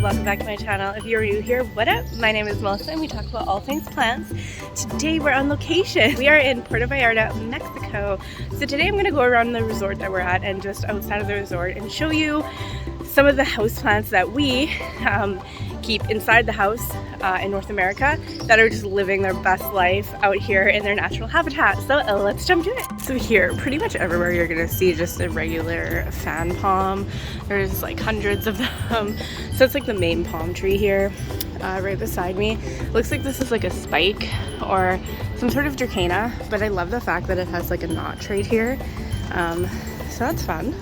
welcome back to my channel. If you're new here, what up? My name is Melissa and we talk about all things plants. Today we're on location. We are in Puerto Vallarta, Mexico. So today I'm going to go around the resort that we're at and just outside of the resort and show you some of the houseplants that we keep inside the house in North America that are just living their best life out here in their natural habitat. So let's jump to it. So here, pretty much everywhere you're gonna see just a regular fan palm. There's like hundreds of them. So it's like the main palm tree here right beside me. Looks like this is like a spike or some sort of dracena, but I love the fact that it has like a notch right here. So that's fun.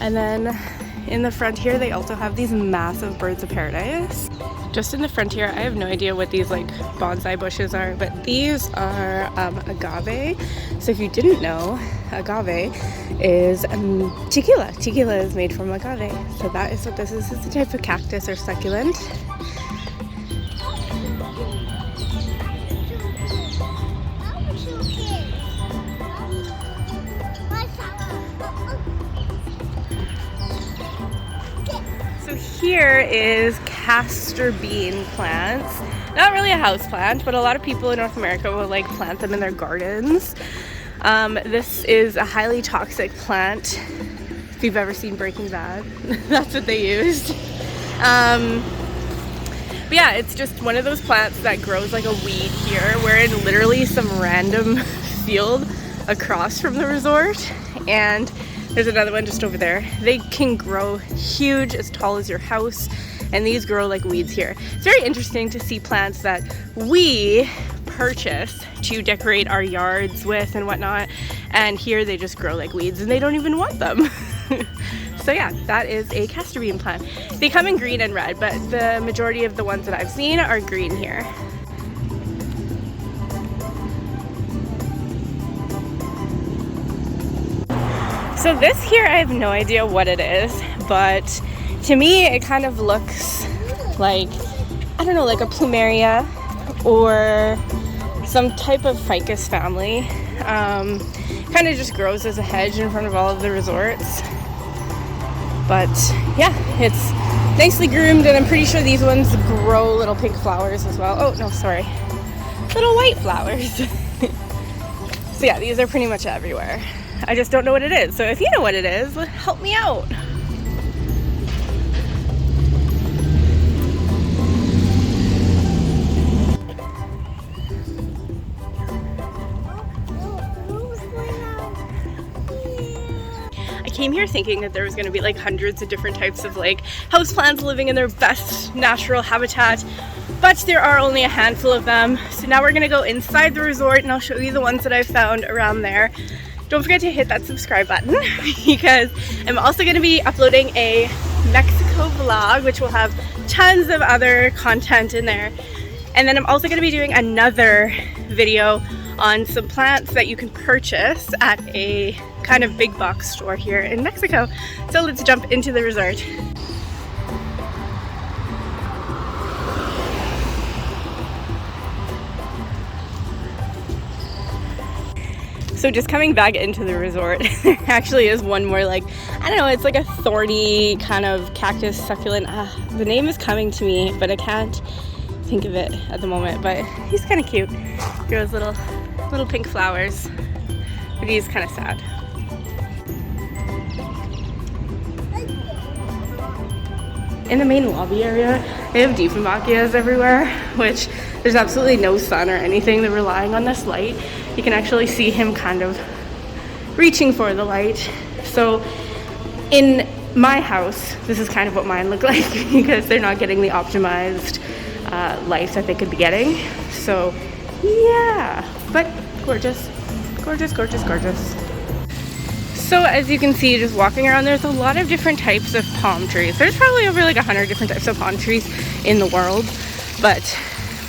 And then in the front here, they also have these massive birds of paradise. Just in the front here, I have no idea what these like bonsai bushes are, but these are agave. So if you didn't know, agave is tequila. Tequila is made from agave. So that is what this is. It's a type of cactus or succulent. Here is castor bean plants. Not really a house plant, but a lot of people in North America will like plant them in their gardens. This is a highly toxic plant. If you've ever seen Breaking Bad, that's what they used. But yeah, it's just one of those plants that grows like a weed here. We're in literally some random field across from the resort, and there's another one just over there. They can grow huge, as tall as your house, and these grow like weeds here. It's very interesting to see plants that we purchase to decorate our yards with and whatnot, and here they just grow like weeds and they don't even want them. So yeah, that is a castor bean plant. They come in green and red, but the majority of the ones that I've seen are green here. So this here, I have no idea what it is, but to me it kind of looks like, I don't know, like a plumeria or some type of ficus family. Kind of just grows as a hedge in front of all of the resorts. But yeah, it's nicely groomed, and I'm pretty sure these ones grow little pink flowers as well. Oh no, sorry, little white flowers. So yeah, these are pretty much everywhere. I just don't know what it is. So if you know what it is, help me out. I came here thinking that there was going to be like hundreds of different types of like houseplants living in their best natural habitat, but there are only a handful of them. So now we're going to go inside the resort and I'll show you the ones that I found around there. Don't forget to hit that subscribe button because I'm also going to be uploading a Mexico vlog, which will have tons of other content in there. And then I'm also going to be doing another video on some plants that you can purchase at a kind of big box store here in Mexico. So let's jump into the resort. So just coming back into the resort, there actually is one more like, I don't know, it's like a thorny kind of cactus succulent. The name is coming to me, but I can't think of it at the moment, but he's kind of cute. Grows little pink flowers, but he's kind of sad. In the main lobby area, they have Dieffenbachias everywhere, which there's absolutely no sun or anything. They're relying on this light. You can actually see him kind of reaching for the light. So in my house, this is kind of what mine look like because they're not getting the optimized light that they could be getting. So yeah, but gorgeous, gorgeous, gorgeous, gorgeous. So as you can see, just walking around, there's a lot of different types of palm trees. There's probably over like 100 different types of palm trees in the world, but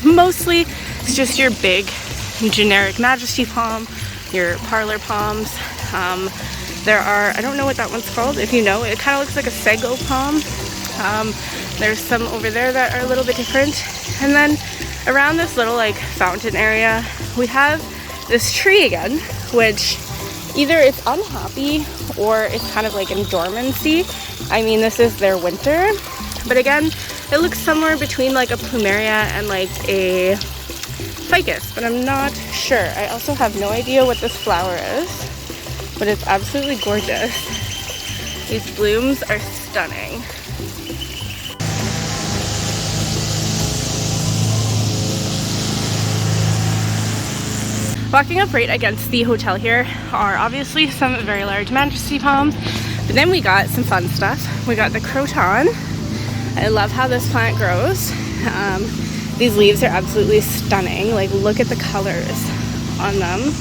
mostly it's just your big generic majesty palm, your parlor palms. There are, I don't know what that one's called. If you know, it kind of looks like a sago palm. There's some over there that are a little bit different. And then around this little like fountain area, we have this tree again, which either it's unhappy or it's kind of like in dormancy. I mean, this is their winter, but again, It looks somewhere between like a plumeria and like a ficus, but I'm not sure. I also have no idea what this flower is, but it's absolutely gorgeous. These blooms are stunning. Walking up right against the hotel here are obviously some very large majesty palms, but then we got some fun stuff. We got the Croton. I love how this plant grows. These leaves are absolutely stunning. Like, look at the colors on them.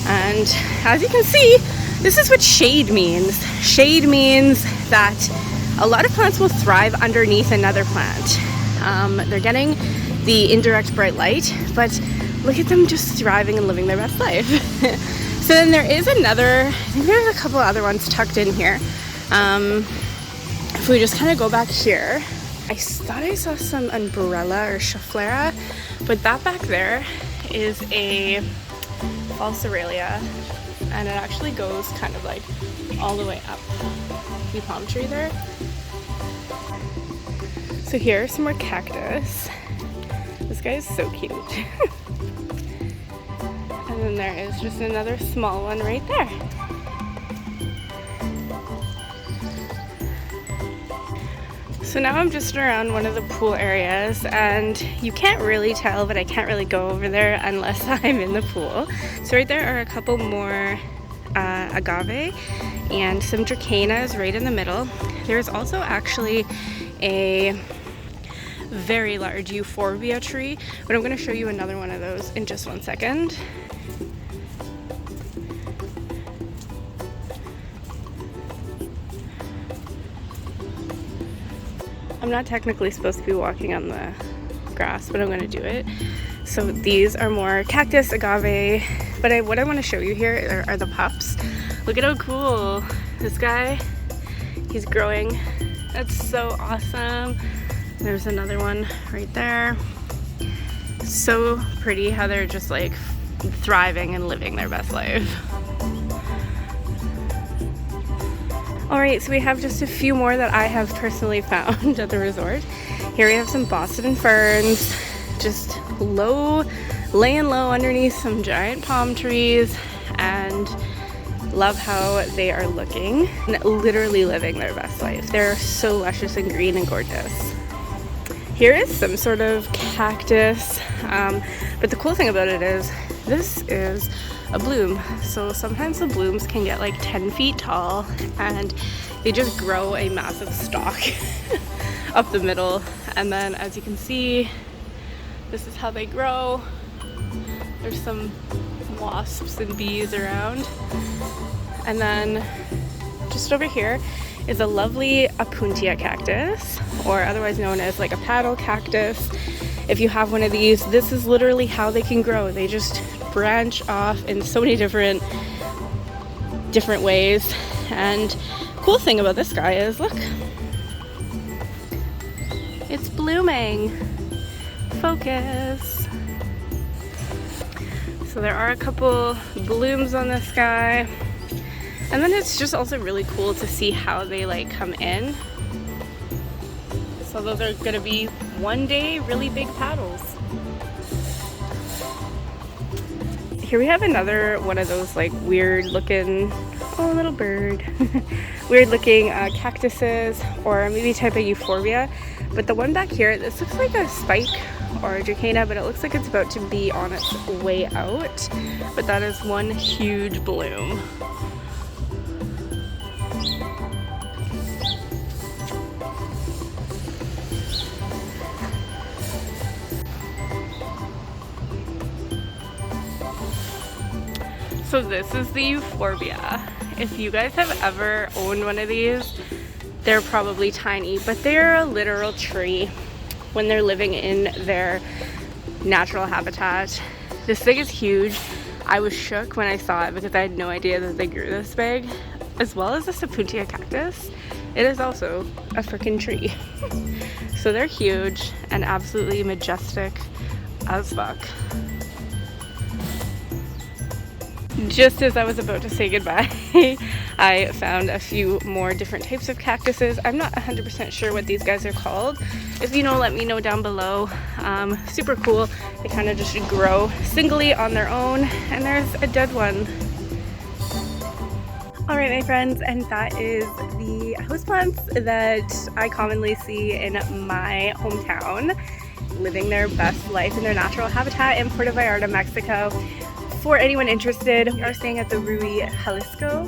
And as you can see, this is what shade means. Shade means that a lot of plants will thrive underneath another plant. They're getting the indirect bright light, but look at them just thriving and living their best life. So then there is another, I think there's a couple other ones tucked in here. If we just kind of go back here, I thought I saw some umbrella or chaflera, but that back there is a false Aurelia, and it actually goes kind of like all the way up the palm tree there. So here's some more cactus. This guy is so cute. And then there is just another small one right there. So now I'm just around one of the pool areas, and you can't really tell, but I can't really go over there unless I'm in the pool. So right there are a couple more agave and some dracaenas right in the middle. There's also actually a very large Euphorbia tree, but I'm going to show you another one of those in just one second. I'm not technically supposed to be walking on the grass, but I'm going to do it. So these are more Cactus Agave, but what I want to show you here are the pups. Look at how cool this guy, he's growing. That's so awesome. There's another one right there. So pretty how they're just like thriving and living their best life. Alright, so we have just a few more that I have personally found at the resort. Here we have some Boston ferns, just laying low underneath some giant palm trees, and love how they are looking and literally living their best life. They're so luscious and green and gorgeous. Here is some sort of cactus, but the cool thing about it is this is a bloom. So sometimes the blooms can get like 10 feet tall, and they just grow a massive stalk up the middle. And then as you can see, this is how they grow. There's some wasps and bees around. And then just over here is a lovely Opuntia cactus, or otherwise known as like a paddle cactus. If you have one of these, this is literally how they can grow. They just branch off in so many different ways. And cool thing about this guy is, look, it's blooming. Focus. So there are a couple blooms on this guy. And then it's just also really cool to see how they like come in. So those are gonna be one day really big paddles. Here we have another one of those like weird looking, oh, little bird, weird looking cactuses, or maybe type of Euphorbia. But the one back here, this looks like a spike or a dracaena, but it looks like it's about to be on its way out. But that is one huge bloom. So this is the Euphorbia. If you guys have ever owned one of these, they're probably tiny, but they're a literal tree when they're living in their natural habitat. This thing is huge. I was shook when I saw it because I had no idea that they grew this big. As well as the Opuntia cactus, it is also a freaking tree. So they're huge and absolutely majestic as fuck. Just as I was about to say goodbye, I found a few more different types of cactuses. I'm not 100% sure what these guys are called. If you know, let me know down below. Super cool. They kind of just grow singly on their own, and there's a dead one. Alright my friends, and that is the houseplants that I commonly see in my hometown, living their best life in their natural habitat in Puerto Vallarta, Mexico. For anyone interested, we are staying at the Rui Jalisco,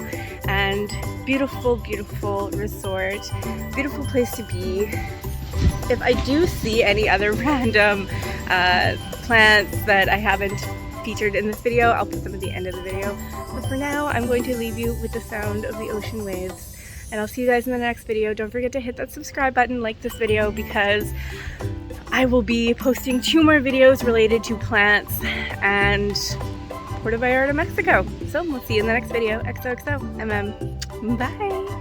and beautiful, beautiful resort, beautiful place to be. If I do see any other random plants that I haven't featured in this video, I'll put them at the end of the video. But for now, I'm going to leave you with the sound of the ocean waves. And I'll see you guys in the next video. Don't forget to hit that subscribe button, like this video, because I will be posting 2 more videos related to plants and Puerto Vallarta, Mexico. So we'll see you in the next video. XOXO. Bye.